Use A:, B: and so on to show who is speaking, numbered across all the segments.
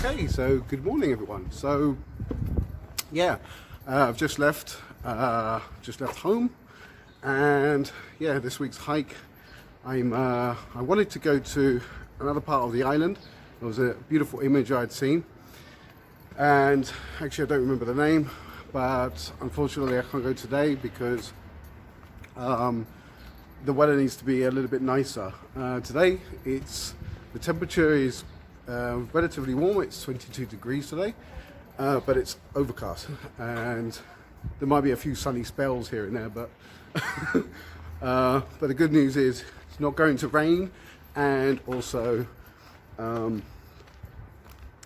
A: Okay, so good morning, everyone. So, yeah, I've just left home, and yeah, this week's hike. I wanted to go to another part of the island. There was a beautiful image I'd seen, and actually I don't remember the name, but unfortunately I can't go today because the weather needs to be a little bit nicer. Today the temperature is relatively warm. It's 22 degrees today, but it's overcast, and there might be a few sunny spells here and there, but but the good news is it's not going to rain, and also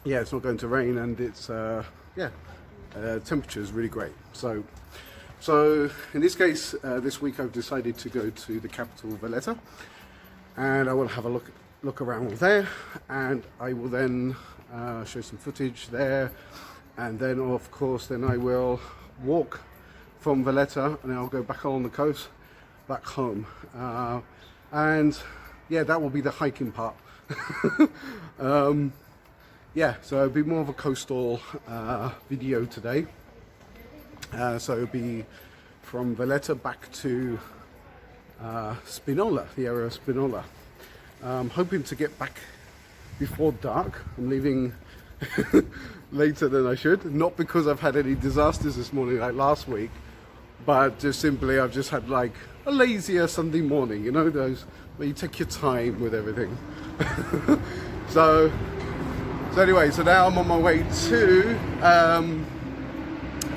A: it's not going to rain, and it's temperature is really great. So in this case, this week I've decided to go to the capital, Valletta, and I will have a look around there, and I will then show some footage there, and then of course I will walk from Valletta, and then I'll go back along the coast back home, and yeah, that will be the hiking part. So it'll be more of a coastal video today. So it'll be from Valletta back to Spinola, the area of Spinola. I'm hoping to get back before dark. I'm leaving later than I should, not because I've had any disasters this morning like last week, but just simply I've just had like a lazier Sunday morning, you know, those where you take your time with everything. So anyway, so now I'm on my way to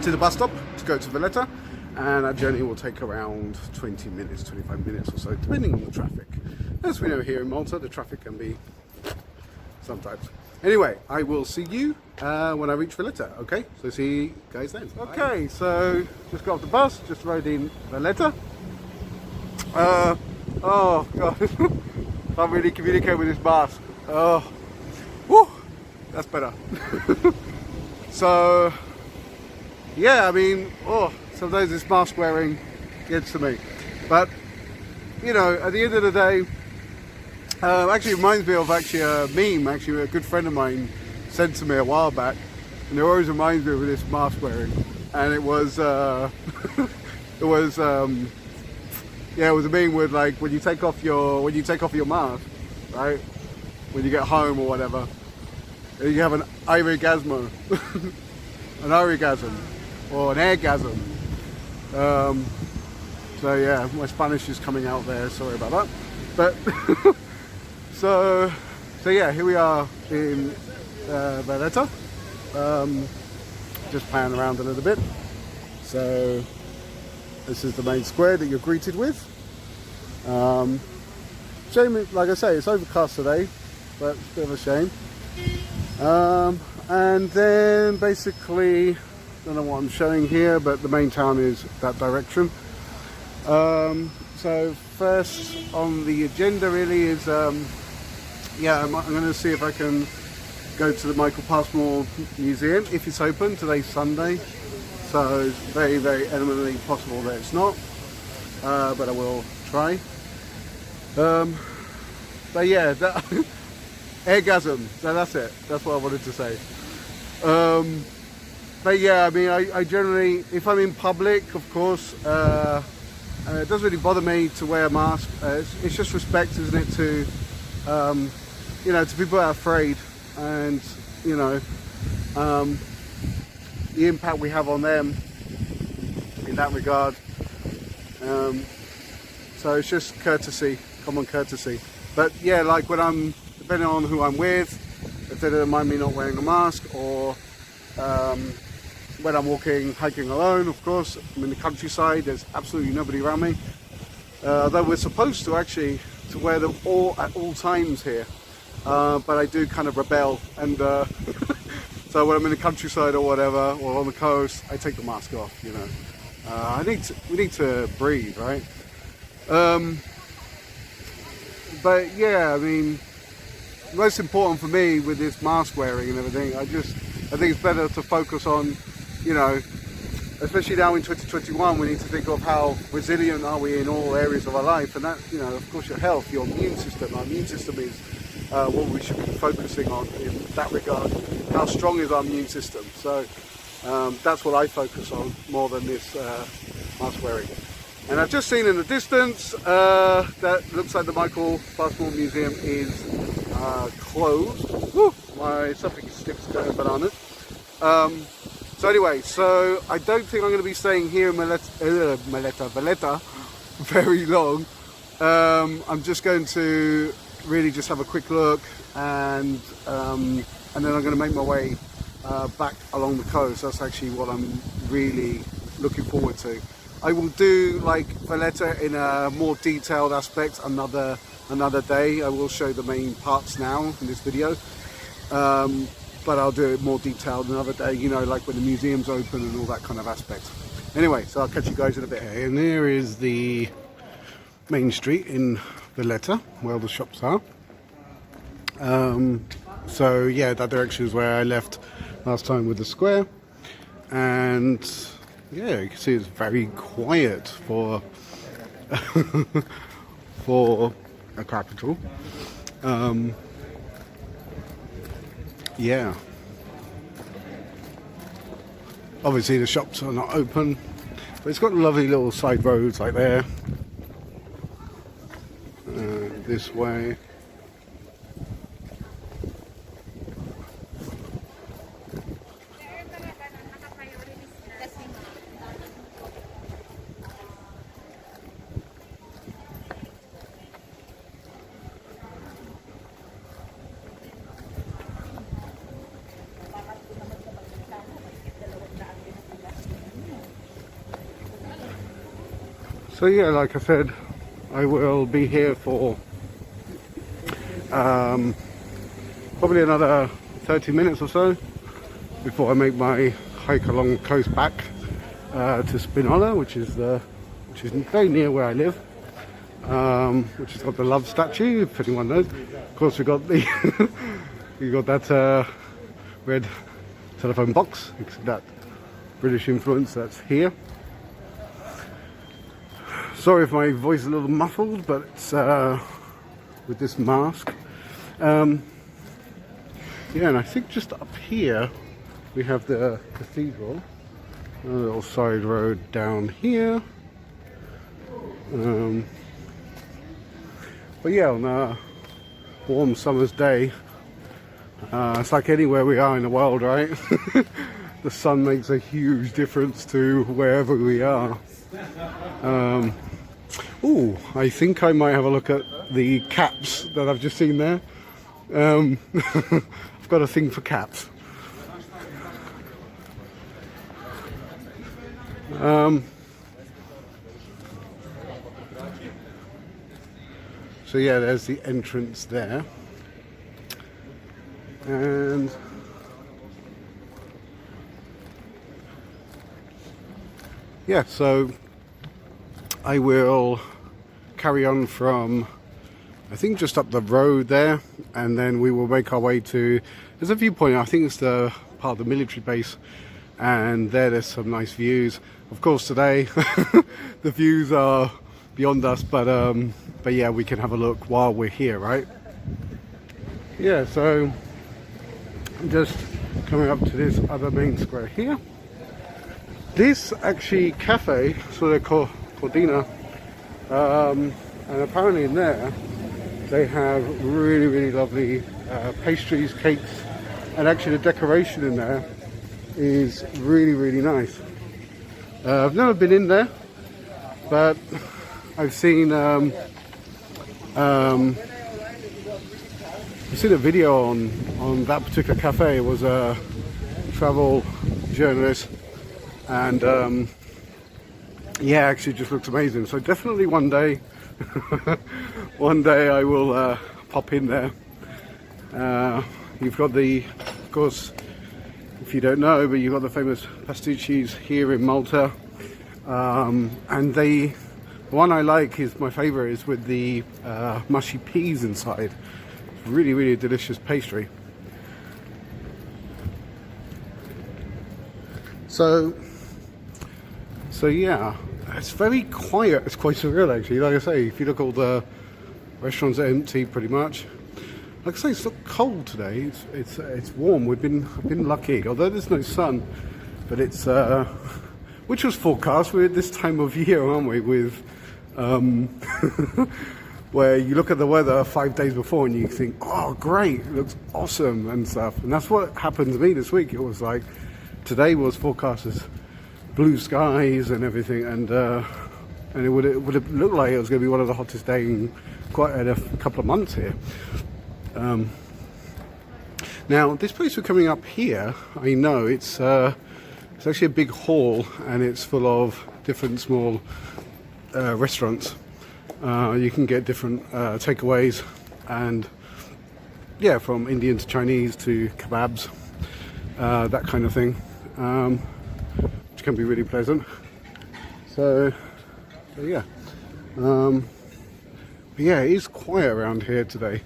A: the bus stop to go to Valletta, and that journey will take around 20 minutes, 25 minutes or so, depending on the traffic. As we know, here in Malta, the traffic can be sometimes. Anyway, I will see you when I reach Valletta, okay? So see you guys then. Okay, so just got off the bus, just rode in Valletta. Oh God, can't really communicate with this mask. Oh, whew, that's better. So, yeah, I mean, sometimes this mask wearing gets to me. But, you know, at the end of the day, actually it reminds me of a meme, actually a good friend of mine sent to me a while back, and it always reminds me of this mask wearing. And it was, it was a meme with, like, when you take off your mask, right? When you get home or whatever, you have an orgasm, an orgasm, or an airgasm. So yeah, my Spanish is coming out there, sorry about that. But so yeah, here we are in Valletta, just playing around a little bit. So this is the main square that you're greeted with. Shame, like I say, it's overcast today, but it's a bit of a shame. And then basically, I don't know what I'm showing here, but the main town is that direction. So first on the agenda really is, I'm going to see if I can go to the Victor Pasmore Museum, if it's open. Today's Sunday, so it's very, very eminently possible that it's not, but I will try. But yeah, orgasm, so that's it, that's what I wanted to say. But yeah, I mean, I generally, if I'm in public, of course, it doesn't really bother me to wear a mask. It's just respect, isn't it, to to people that are afraid, and the impact we have on them in that regard. So it's just courtesy, common courtesy. But yeah, like when depending on who I'm with, if they don't mind me not wearing a mask, or when I'm hiking alone, of course, I'm in the countryside, there's absolutely nobody around me. Though we're supposed to actually to wear them at all times here, but I do kind of rebel, and so when I'm in the countryside or whatever, or on the coast, I take the mask off. You know, we need to breathe, right? But yeah, I mean, most important for me with this mask wearing and everything, I think it's better to focus on, especially now in 2021, we need to think of how resilient are we in all areas of our life, and that, of course, your health, your immune system. Our immune system is what we should be focusing on in that regard. How strong is our immune system? So that's what I focus on more than this mask wearing. And I've just seen in the distance that looks like the Victor Pasmore Museum is closed. Woo, my suffix stick's going bananas. So anyway, so I don't think I'm going to be staying here in Valletta very long. I'm just going to really just have a quick look, and then I'm going to make my way back along the coast. That's actually what I'm really looking forward to. I will do like Valletta in a more detailed aspect another day. I will show the main parts now in this video. But I'll do it more detailed another day, you know, like when the museum's open and all that kind of aspect. Anyway, so I'll catch you guys in a bit. And there is the main street in Valletta, where all the shops are. So yeah, that direction is where I left last time with the square. And yeah, you can see it's very quiet for for a capital. Yeah, obviously the shops are not open, but it's got lovely little side roads like there, this way. So yeah, like I said, I will be here for probably another 30 minutes or so before I make my hike along the coast back to Spinola, which is very near where I live, which has got the love statue, if anyone knows. Of course, we got the we got that red telephone box, that British influence that's here. Sorry if my voice is a little muffled, but it's with this mask. Yeah, and I think just up here we have the cathedral. A little side road down here. But yeah, on a warm summer's day, it's like anywhere we are in the world, right? The sun makes a huge difference to wherever we are. Oh, I think I might have a look at the caps that I've just seen there. I've got a thing for caps. So yeah, there's the entrance there. And yeah, so I will carry on from, I think, just up the road there, and then we will make our way to, there's a viewpoint, I think it's the part of the military base, and there's some nice views. Of course today the views are beyond us, but yeah, we can have a look while we're here, right? Yeah, so I'm just coming up to this other main square here. This actually cafe, so they call Cordina, and apparently in there they have really, really lovely pastries, cakes, and actually the decoration in there is really, really nice. I've never been in there, but I've seen a video on that particular cafe. It was a travel journalist, and yeah, actually it just looks amazing. So definitely one day I will pop in there. You've got of course, if you don't know, but you've got the famous pasticci here in Malta, and the one I like, is my favorite, is with the mushy peas inside. It's really, really delicious pastry. So yeah, it's very quiet. It's quite surreal actually. Like I say, if you look, all the restaurants are empty pretty much. like I say, it's not cold today. It's warm. I've been lucky, although there's no sun, but it's which was forecast. We're at this time of year, aren't we? With where you look at the weather 5 days before and you think, oh great, it looks awesome and stuff. And that's what happened to me this week. It was like today was forecast as blue skies and everything, and it would have looked like it was going to be one of the hottest days in quite a couple of months here. Now this place we're coming up here, I know it's actually a big hall, and it's full of different small restaurants. You can get different takeaways, and yeah, from Indian to Chinese to kebabs, that kind of thing, which can be really pleasant. So yeah, but yeah, it is quiet around here today.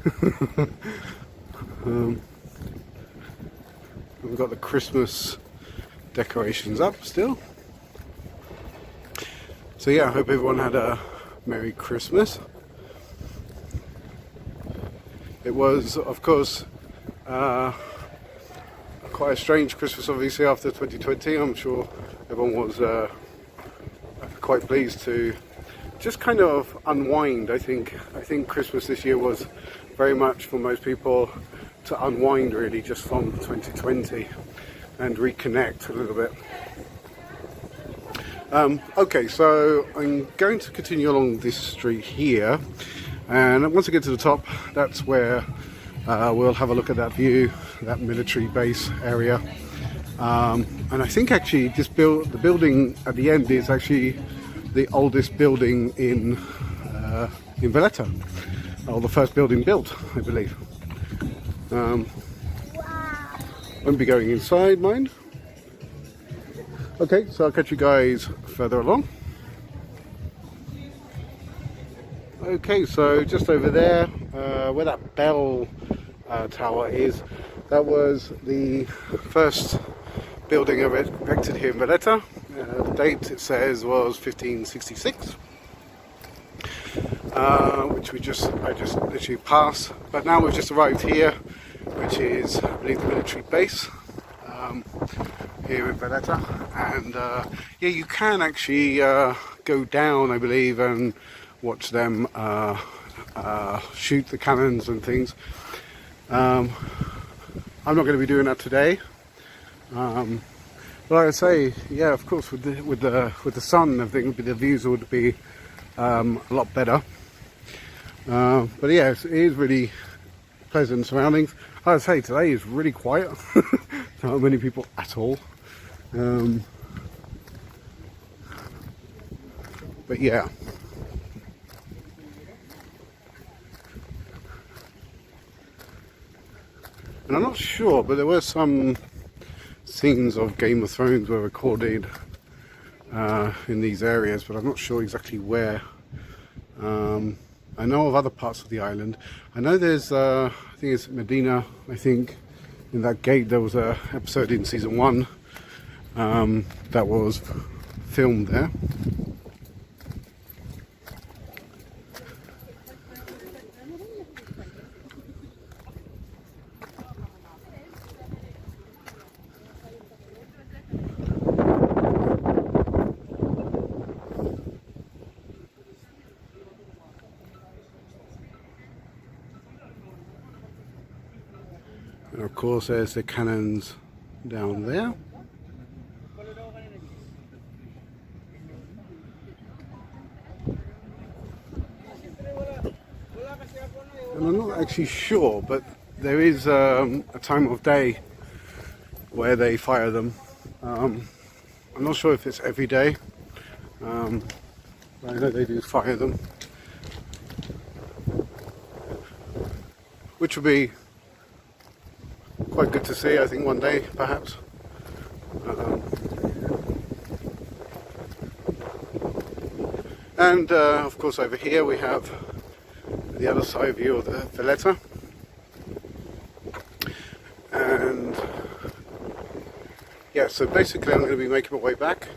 A: We've got the Christmas decorations up still. So yeah, I hope everyone had a Merry Christmas. It was, of course, quite a strange Christmas, obviously, after 2020. I'm sure everyone was quite pleased to just kind of unwind. I think Christmas this year was very much for most people to unwind, really, just from 2020 and reconnect a little bit. Okay, so I'm going to continue along this street here, and once I get to the top, that's where we'll have a look at that view, that military base area. And I think actually the building at the end is actually the oldest building in Valletta, or the first building built, I believe. Won't be going inside, mind. Okay, so I'll catch you guys further along. Okay, so just over there, where that bell tower is, that was the first building erected here in Valletta. The date, it says, was 1566, which I just literally passed. But now we've just arrived here, which is, I believe, the military base here in Valletta. And yeah, you can actually go down, I believe, and watch them shoot the cannons and things. I'm not going to be doing that today. But I would say, yeah, of course, with the sun and everything, the views would be a lot better. But yeah, it is really pleasant surroundings. I would say today is really quiet. Not many people at all. But yeah. And I'm not sure, but there were some scenes of Game of Thrones were recorded in these areas, but I'm not sure exactly where. I know of other parts of the island. I know there's, I think it's Medina, I think, in that gate there was an episode in season 1 that was filmed there. And of course there's the cannons down there. And I'm not actually sure, but there is a time of day where they fire them. I'm not sure if it's every day, but I know they do fire them, which will be quite good to see, I think, one day, perhaps. And of course over here we have the other side view of the Valletta. And yeah, so basically I'm going to be making my way back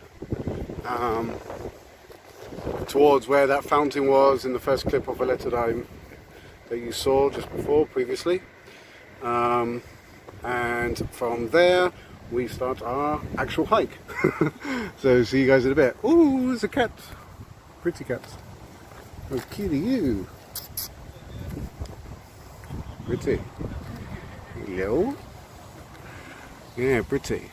A: towards where that fountain was in the first clip of Valletta that you saw just before previously. and from there we start our actual hike. So see you guys in a bit. Oh, there's a cat. Pretty cat. How cute are you? Pretty. Hello. Yeah, pretty.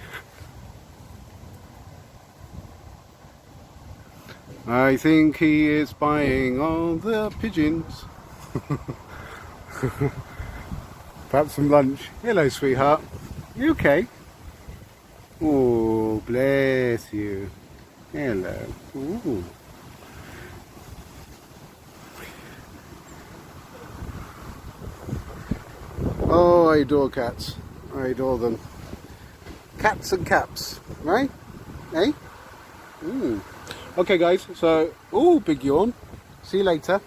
A: I think he is spying on the pigeons. Perhaps some lunch. Hello, sweetheart. You okay? Oh, bless you. Hello. Ooh. Oh, I adore cats. I adore them. Cats and caps, right? Eh? Mm. Okay, guys. So, oh, big yawn. See you later.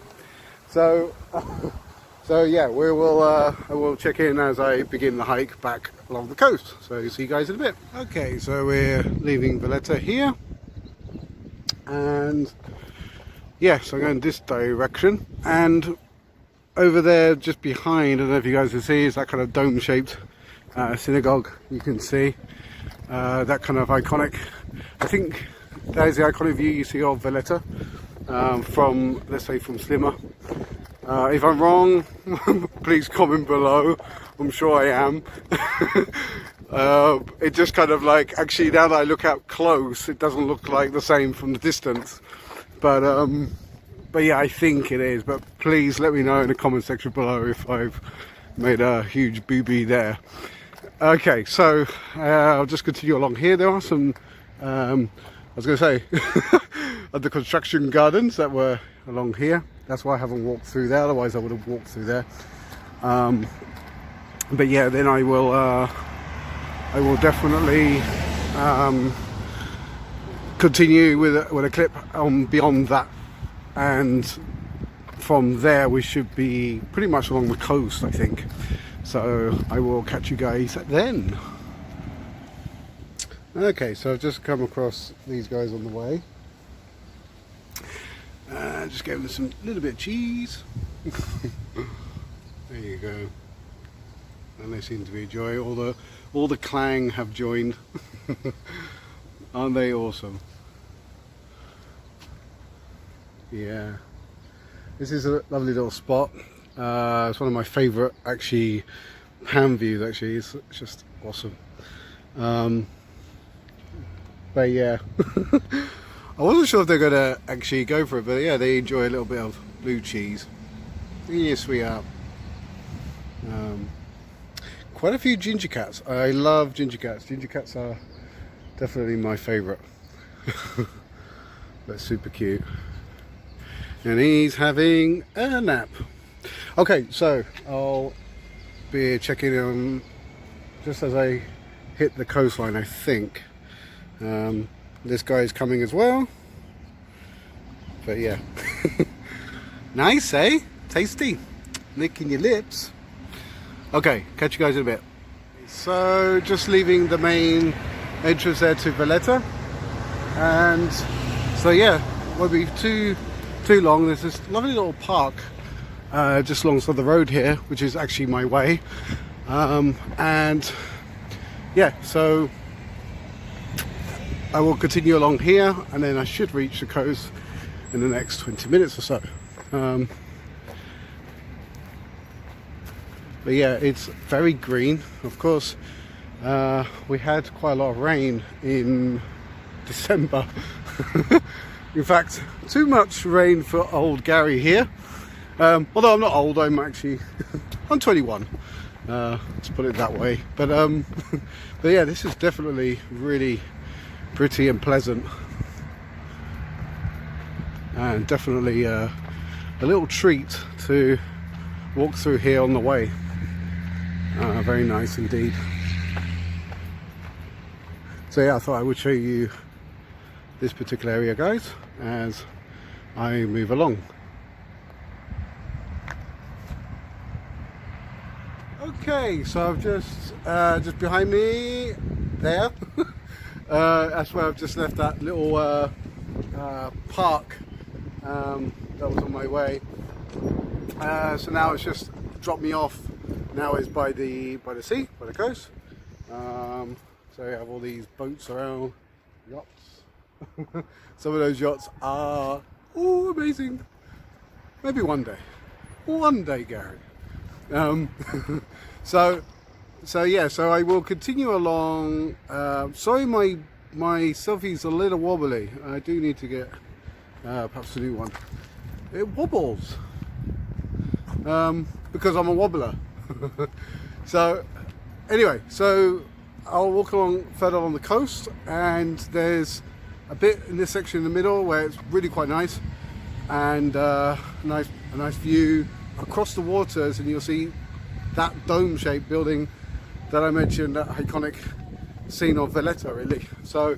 A: So, yeah, we will. I will check in as I begin the hike back along the coast. So, see you guys in a bit. Okay, so we're leaving Valletta here, and yes, I'm going this direction, and over there, just behind, I don't know if you guys can see, is that kind of dome-shaped synagogue. You can see that kind of iconic. I think that is the iconic view you see of Valletta from, let's say, from Sliema. If I'm wrong, please comment below. I'm sure I am. It just kind of like, actually, now that I look out close, it doesn't look like the same from the distance. But yeah, I think it is. But please let me know in the comment section below if I've made a huge booby there. Okay, so I'll just continue along here. There are some, I was going to say, the construction gardens that were along here. That's why I haven't walked through there. Otherwise, I would have walked through there. But yeah, then I will definitely continue with a clip on beyond that. And from there we should be pretty much along the coast, I think. So I will catch you guys then. Okay, so I've just come across these guys on the way. Just gave them some little bit of cheese. There you go. And they seem to be enjoying. All the clang have joined. Aren't they awesome? Yeah, this is a lovely little spot. It's one of my favourite, actually, pan views. Actually, it's just awesome. But yeah, I wasn't sure if they're gonna actually go for it, but yeah, they enjoy a little bit of blue cheese. Yeah, sweetheart. Quite a few ginger cats. I love ginger cats. Ginger cats are definitely my favourite. They're super cute. And he's having a nap. Okay, so I'll be checking in just as I hit the coastline, I think. This guy's coming as well. But yeah. Nice, eh? Tasty. Licking your lips. Okay, catch you guys in a bit. So just leaving the main entrance there to Valletta. And so yeah, won't be too long. There's this lovely little park just alongside the road here, which is actually my way, and yeah, so I will continue along here, and then I should reach the coast in the next 20 minutes or so. But yeah, it's very green. Of course, we had quite a lot of rain in December. In fact, too much rain for old Gary here. Although I'm not old, I'm actually I'm 21. Let's put it that way. But yeah, this is definitely really pretty and pleasant, and definitely a little treat to walk through here on the way. Very nice indeed. So yeah, I thought I would show you this particular area, guys, as I move along. Okay, so I've just behind me there. That's where I've just left that little park that was on my way. So now it's just dropped me off now is by the sea, by the coast. So you have all these boats around, yachts. Some of those yachts are amazing. Maybe one day, Gary. So yeah, so I will continue along. Sorry, my selfie's a little wobbly. I do need to get perhaps a new one. It wobbles because I'm a wobbler. So anyway, so I'll walk along further along the coast, and there's a bit in this section in the middle where it's really quite nice, and a nice view across the waters, and you'll see that dome-shaped building that I mentioned, that iconic scene of Valletta, really. So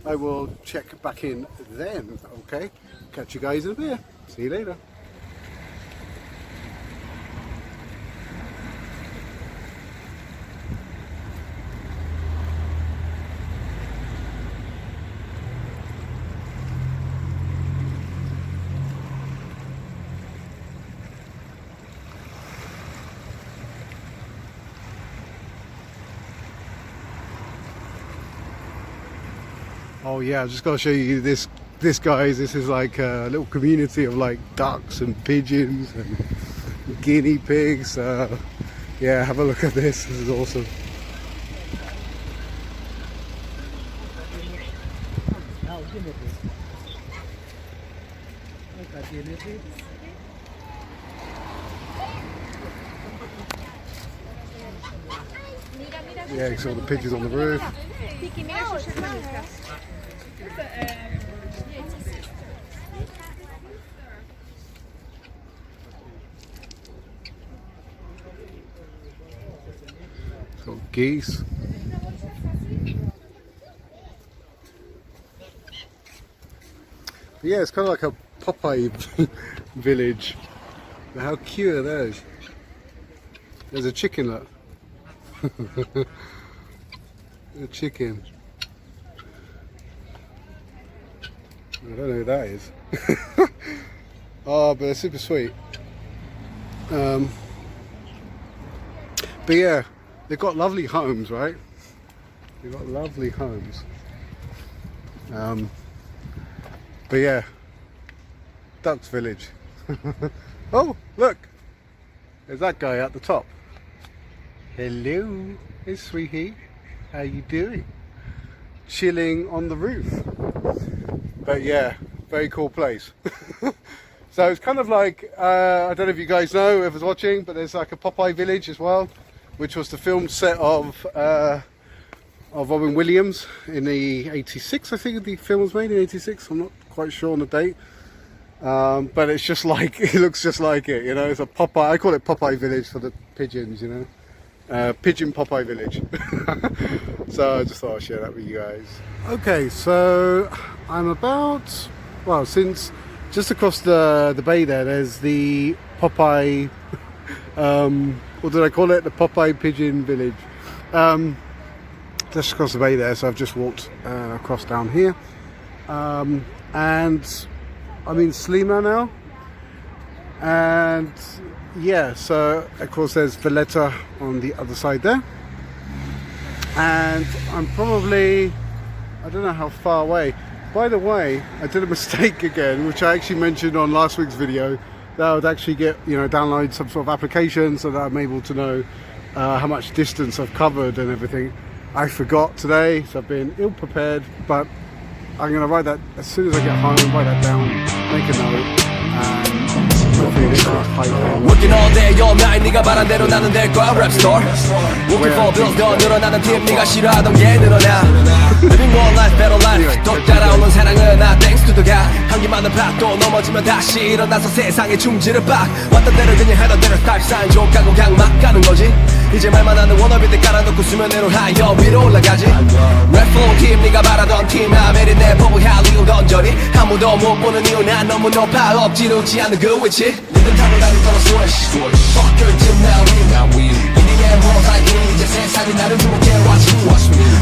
A: I will check back in then. Okay, catch you guys in a bit. See you later. Oh yeah, I just got to show you this guys. This is like a little community of like ducks and pigeons and guinea pigs. Yeah, have a look at this. This is awesome. Yeah, you saw the pigeons on the roof. Got geese. But yeah, it's kind of like a Popeye village. But how cute are those? There's a chicken, look. A chicken. I don't know who that is. Oh, but they're super sweet. But yeah, they've got lovely homes, right? They've got lovely homes. But yeah, Duck's Village. Oh, look! There's that guy at the top. Hello, hey sweetie. How you doing? Chilling on the roof. But yeah, very cool place. So it's kind of like, I don't know if you guys know, whoever's watching, but there's like a Popeye village as well, which was the film set of Robin Williams in the 86, I think the film was made in 86, I'm not quite sure on the date. But it's just like, it looks just like it, you know, it's a Popeye, I call it Popeye village for the pigeons, you know. Pigeon Popeye village. So I just thought I'd share that with you guys. Okay, so I'm about, well, since just across the bay there's the Popeye, what did I call it? The Popeye Pigeon Village. Just across the bay there, so I've just walked across down here. And I'm in Slima now. And yeah, so of course there's Valletta on the other side there. And I'm probably, I don't know how far away. By the way, I did a mistake again, which I actually mentioned on last week's video, that I would actually get, you know, download some sort of application so that I'm able to know how much distance I've covered and everything. I forgot today, so I've been ill prepared, but I'm going to write that as soon as I get home, write that down, make a note, and hopefully this will type in.
B: Working all day, all night, 네가 말한 대로 나는 될 거야, rap store. Working for bills, 더 늘어나는 팀, 네가 싫어하던 게 늘어나. Living more life, better life, 또 따라오는 사랑은 나 thanks to the God. 한기 많은 파도 넘어지면 다시 일어나서 세상에 충지를 박. 왔던 대로 그냥 하던 대로 스타일 사인 좀 까고 그냥 막 가는 거지. 이제 말만 하는 워너비들 깔아놓고 수면 위로 하여 위로 올라가지. Red flow 팀 네가 바라던 팀 아메리 내 보고 할 이유 던져리. 아무도 못 보는 이유 난 너무 높아 엎지르지 않는 그 위치. 니들 타고 다니던 switch Fuck your team now we 이닝의 모사이크 이제 세상이 나를 주목해 watch me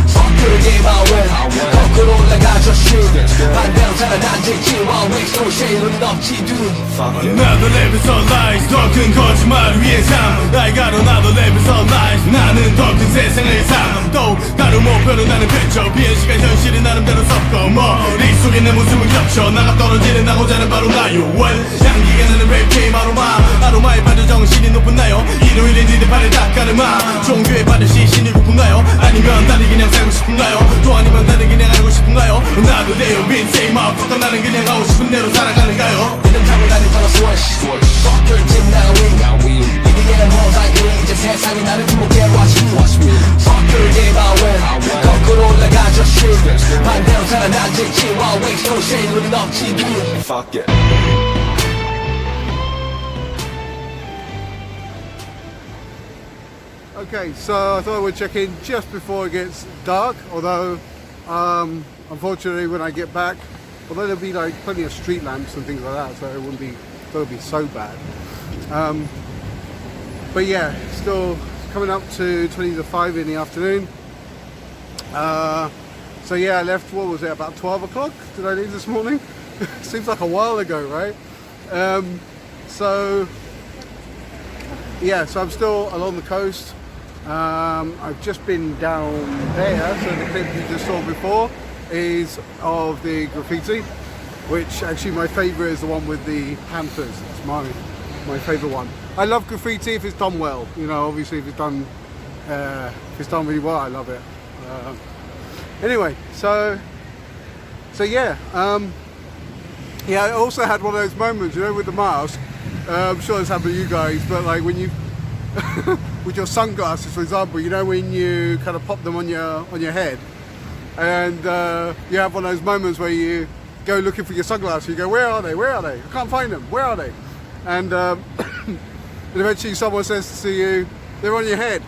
B: Fuck your game I win 거꾸로 올라가 just shoot 반대로 살아난 지와 웨이스로 쉐이로는 없지 dude
C: Another level of lies 더 큰 거짓말 위에 삶 I got another level of lies 나는 더 큰 세상을 삶 또 다른 목표로 나는 펼쳐 비행 시간 현실이 나름대로 섞어 머릿속에 내 모습을 겹쳐 나가 떨어지는 나고자는 바로 나요 Well 향기가 나는 랩 게임 아로마에 빠져 정신이 높은 나요 일요일에 니들 발에 닦아르마 종교에 빠져 시신이 고픈가요 아니면 다리 그냥 살고 싶은가요 또 아니면 다리 그냥 알고 싶은가요 나도 돼요 빈세이 마음부터 나는 그냥 하고 싶은 대로 살아가는가요
B: 이름 타고 다닐 거라 switch Fuck your team now we 이기는 모자이크 이제 세상이 나를 주목해 watch me Fuck your game I win 거꾸로 올라가죠 shit 반대로 살아나지 지와 웨이스로 쉐이로는 없지 dude
C: Fuck it
A: Okay, so I thought I would check in just before it gets dark, although unfortunately when I get back, although there'll be like plenty of street lamps and things like that, so it wouldn't be so bad. But yeah, still coming up to 20 to 5 in the afternoon. So yeah, I left, what was it, about 12 o'clock? Did I leave this morning? Seems like a while ago, right? So yeah, so I'm still along the coast. I've just been down there, so the clip you just saw before is of the graffiti, which actually my favourite is the one with the Panthers. It's my favourite one. I love graffiti if it's done well, you know, obviously if it's done really well, I love it. Anyway, so yeah, yeah, I also had one of those moments, you know, with the mask. I'm sure it's happened to you guys, but like when you with your sunglasses, for example, you know, when you kind of pop them on your head, and you have one of those moments where you go looking for your sunglasses, you go, where are they, I can't find them, where are they? And and eventually someone says to you, they're on your head.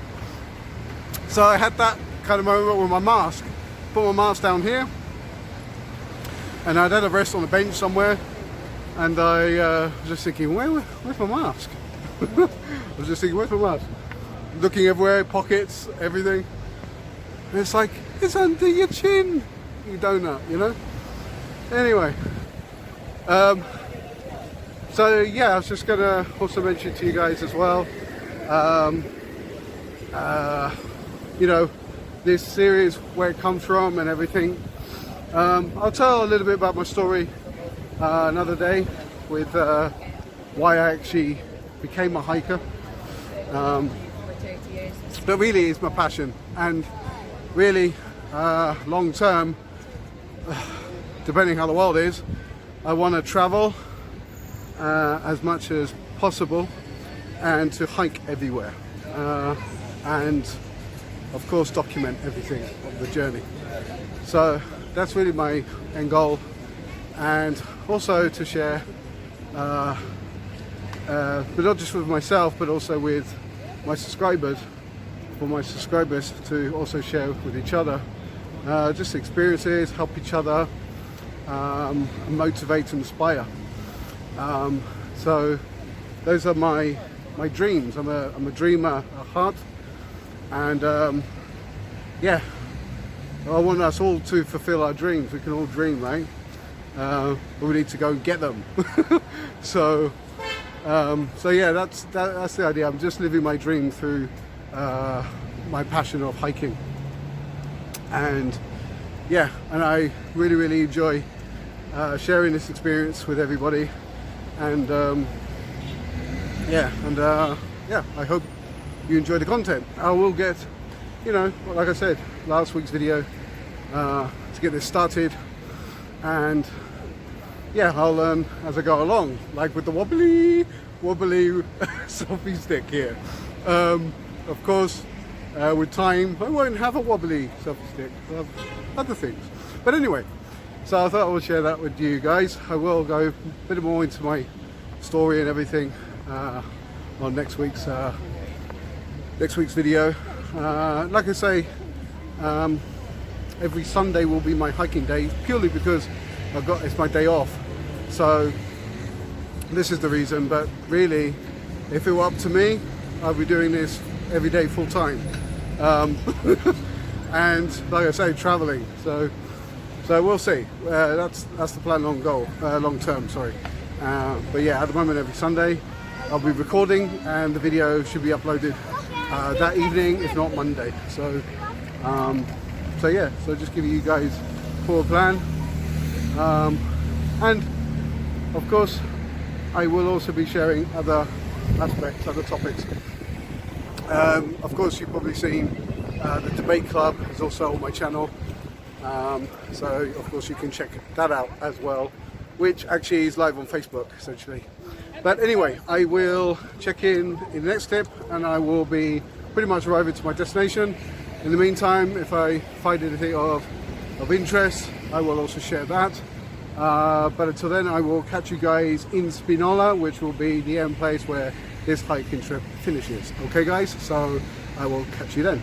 A: So I had that kind of moment with my mask. Put my mask down here, and I'd had a rest on a bench somewhere, and I was just thinking, where's my mask? I was just thinking, where's my mask? Looking everywhere, pockets, everything. And it's like, it's under your chin, you donut, you know? Anyway, so yeah, I was just gonna also mention to you guys as well, you know, this series, where it comes from and everything. I'll tell a little bit about my story another day with why I actually became a hiker. But really it's my passion, and really long term, depending how the world is, I want to travel as much as possible and to hike everywhere, and of course document everything of the journey. So that's really my end goal, and also to share but not just with myself, but also with my subscribers, for my subscribers to also share with each other, just experiences, help each other, motivate and inspire. So those are my dreams. I'm a dreamer at heart, and yeah, I want us all to fulfill our dreams. We can all dream, right? But we need to go and get them. So yeah, that's the idea. I'm just living my dream through my passion of hiking, and yeah, and I really enjoy sharing this experience with everybody, and yeah, I hope you enjoy the content. I will get, you know, like I said, last week's video, to get this started, and yeah, I'll learn as I go along, like with the wobbly selfie stick here. Of course, with time, I won't have a wobbly selfie stick. I'll have other things. But anyway, so I thought I would share that with you guys. I will go a bit more into my story and everything on next week's video. Like I say, every Sunday will be my hiking day, purely because it's my day off. So this is the reason, but really, if it were up to me, I'd be doing this every day full time. And like I say, traveling. So So we'll see. That's the plan long term, sorry. But yeah, at the moment every Sunday I'll be recording, and the video should be uploaded that evening, if not Monday. So yeah, so just giving you guys a full plan. And of course I will also be sharing other aspects, other topics. Of course you've probably seen the debate club is also on my channel, so of course you can check that out as well, which actually is live on Facebook essentially. But anyway, I will check in the next tip, and I will be pretty much arriving to my destination. In the meantime, if I find anything of interest, I will also share that. But until then, I will catch you guys in Spinola, which will be the end place where this hiking trip finishes. Okay guys, so I will catch you then.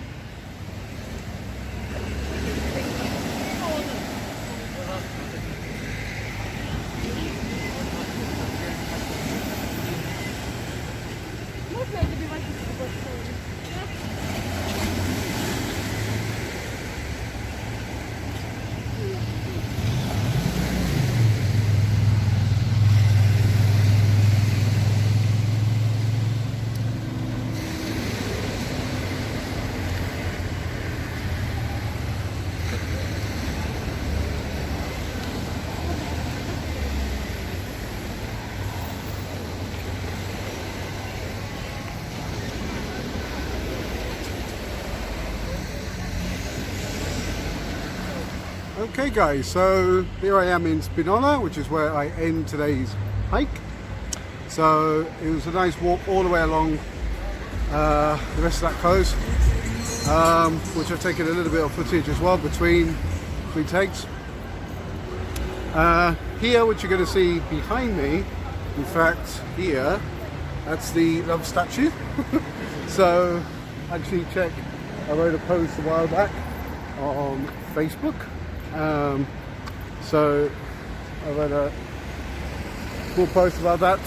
A: Okay guys, so here I am in Spinola, which is where I end today's hike. So it was a nice walk all the way along the rest of that coast, which I've taken a little bit of footage as well between takes. Here, which you're going to see behind me, in fact here, that's the love statue. So actually check, I wrote a post a while back on Facebook. So I wrote a full post about that,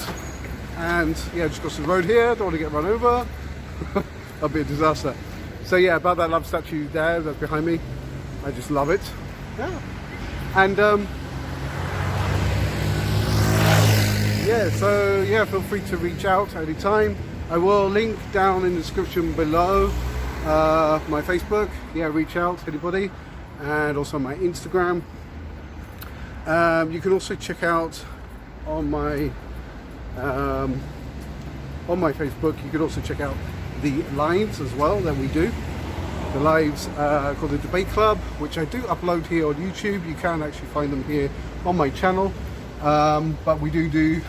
A: and yeah, just crossed the road here, don't want to get run over. That'll be a disaster. So yeah, about that love statue there that's behind me, I just love it. Yeah. And yeah, so yeah, feel free to reach out anytime. I will link down in the description below my Facebook. Yeah, reach out, anybody. And also my Instagram. You can also check out on my Facebook, you can also check out the lives as well that we do. The lives called the Debate Club, which I do upload here on YouTube. You can actually find them here on my channel, but we do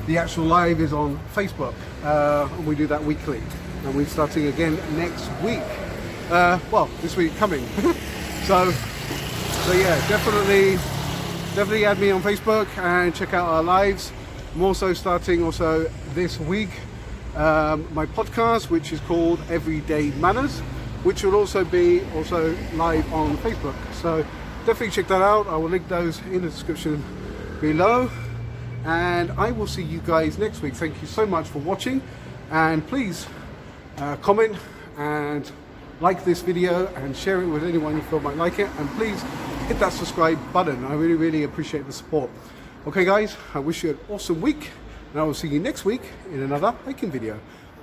A: the actual live is on Facebook, and we do that weekly, and we're starting again next week. Well, this week coming. So yeah, definitely add me on Facebook and check out our lives. I'm also starting this week my podcast, which is called Everyday Manners, which will also be live on Facebook. So definitely check that out. I will link those in the description below, and I will see you guys next week. Thank you so much for watching, and please comment and like this video and share it with anyone you feel might like it, and please hit that subscribe button. I really appreciate the support. Okay guys, I wish you an awesome week, and I will see you next week in another hiking video.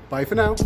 A: Bye for now.